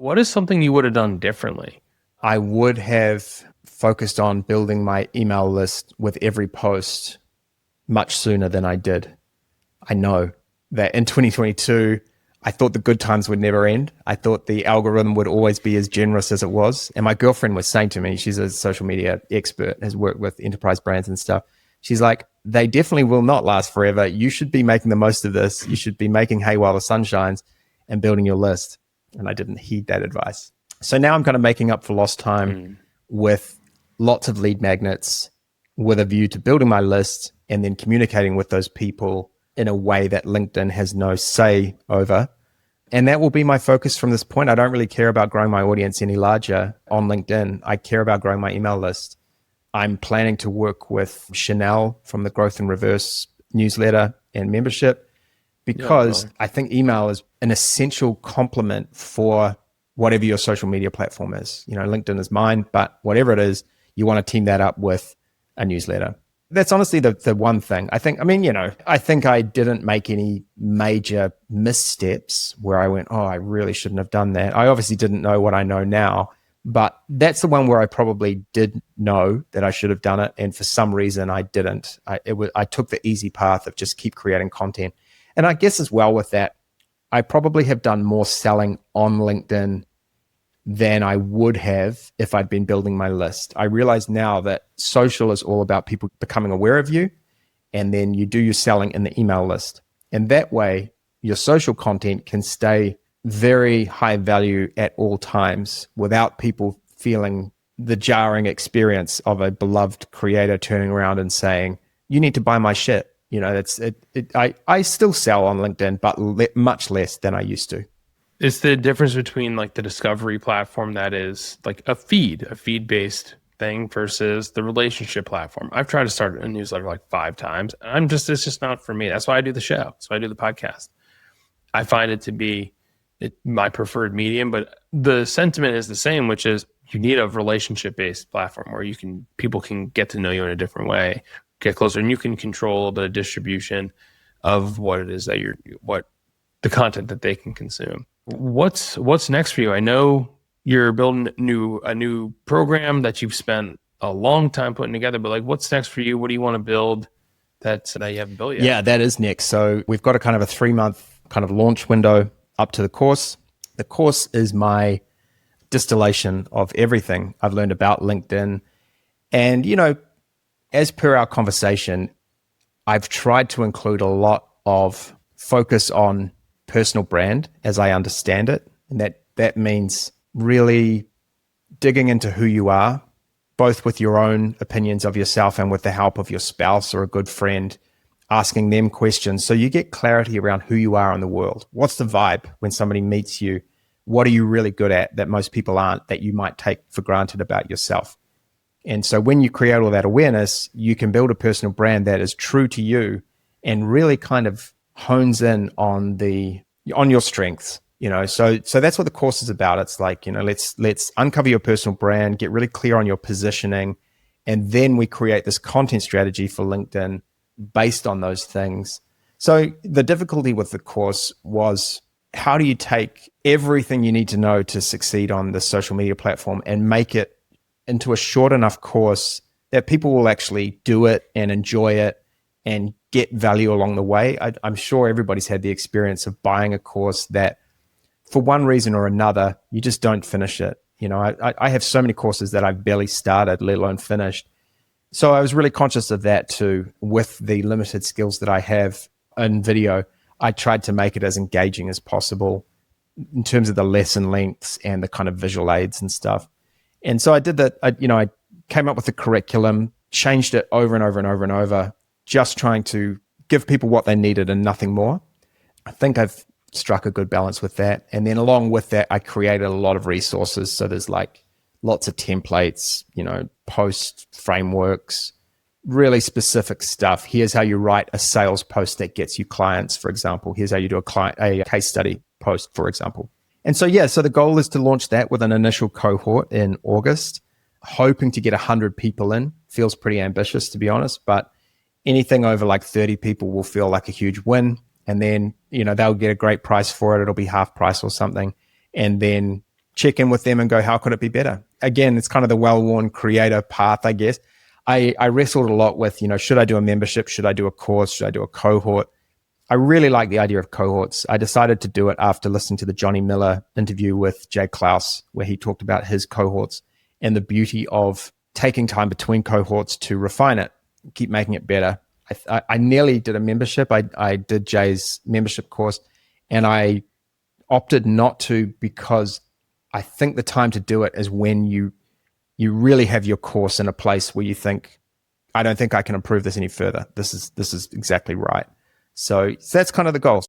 What is something you would have done differently? I would have focused on building my email list with every post much sooner than I did. I know that in 2022, I thought the good times would never end. I thought the algorithm would always be as generous as it was. And my girlfriend was saying to me, she's a social media expert, has worked with enterprise brands and stuff. She's like, they definitely will not last forever. You should be making the most of this. You should be making hay while the sun shines and building your list. And I didn't heed that advice. So now I'm kind of making up for lost time with lots of lead magnets with a view to building my list and then communicating with those people in a way that LinkedIn has no say over. And that will be my focus from this point. I don't really care about growing my audience any larger on LinkedIn. I care about growing my email list. I'm planning to work with Chanel from the Growth in Reverse newsletter and membership because I think email is an essential complement for whatever your social media platform is. You know, LinkedIn is mine, but whatever it is, you want to team that up with a newsletter. That's honestly the one thing. I think I didn't make any major missteps where I went, oh, I really shouldn't have done that. I obviously didn't know what I know now, but that's the one where I probably did know that I should have done it. And for some reason I didn't. I took the easy path of just keep creating content. And I guess as well with that, I probably have done more selling on LinkedIn than I would have if I'd been building my list. I realize now that social is all about people becoming aware of you, and then you do your selling in the email list. And that way, your social content can stay very high value at all times without people feeling the jarring experience of a beloved creator turning around and saying, you need to buy my shit. You know, I still sell on LinkedIn, but much less than I used to. Is the difference between like the discovery platform that is like a feed-based thing versus the relationship platform? I've tried to start a newsletter like 5 times. And it's just not for me. That's why I do the show. That's why I do the podcast. I find it to be my preferred medium, but the sentiment is the same, which is you need a relationship-based platform where people can get to know you in a different way, get closer, and you can control the distribution of what it is that what the content that they can consume. What's next for you? I know you're building a new program that you've spent a long time putting together, but like, what's next for you? What do you want to build that you haven't built yet? Yeah, that is next. So we've got a kind of a 3-month kind of launch window up to the course. The course is my distillation of everything I've learned about LinkedIn. And, you know, as per our conversation, I've tried to include a lot of focus on personal brand as I understand it. And that means really digging into who you are, both with your own opinions of yourself and with the help of your spouse or a good friend, asking them questions so you get clarity around who you are in the world. What's the vibe when somebody meets you? What are you really good at that most people aren't, that you might take for granted about yourself? And so when you create all that awareness, you can build a personal brand that is true to you and really kind of hones in on your strengths, you know. So that's what the course is about. It's like, you know, let's uncover your personal brand, get really clear on your positioning, and then we create this content strategy for LinkedIn based on those things. So the difficulty with the course was, how do you take everything you need to know to succeed on the social media platform and make it into a short enough course that people will actually do it and enjoy it and get value along the way? I'm sure everybody's had the experience of buying a course that for one reason or another, you just don't finish it. You know, I have so many courses that I've barely started, let alone finished. So I was really conscious of that too. With the limited skills that I have in video, I tried to make it as engaging as possible in terms of the lesson lengths and the kind of visual aids and stuff. And so I did that. I came up with a curriculum, changed it over and over and over and over, just trying to give people what they needed and nothing more. I think I've struck a good balance with that. And then along with that, I created a lot of resources. So there's like lots of templates, you know, post frameworks, really specific stuff. Here's how you write a sales post that gets you clients, for example. Here's how you do a case study post, for example. And so, so the goal is to launch that with an initial cohort in August, hoping to get 100 people in. Feels pretty ambitious, to be honest, but anything over like 30 people will feel like a huge win. And then, you know, they'll get a great price for it. It'll be half price or something. And then check in with them and go, how could it be better? Again, it's kind of the well-worn creator path, I guess. I wrestled a lot with, should I do a membership? Should I do a course? Should I do a cohort? I really like the idea of cohorts. I decided to do it after listening to the Johnny Miller interview with Jay Klaus, where he talked about his cohorts and the beauty of taking time between cohorts to refine it, keep making it better. I nearly did a membership. I did Jay's membership course, and I opted not to because I think the time to do it is when you really have your course in a place where you think, I don't think I can improve this any further. This is exactly right. So that's kind of the goal.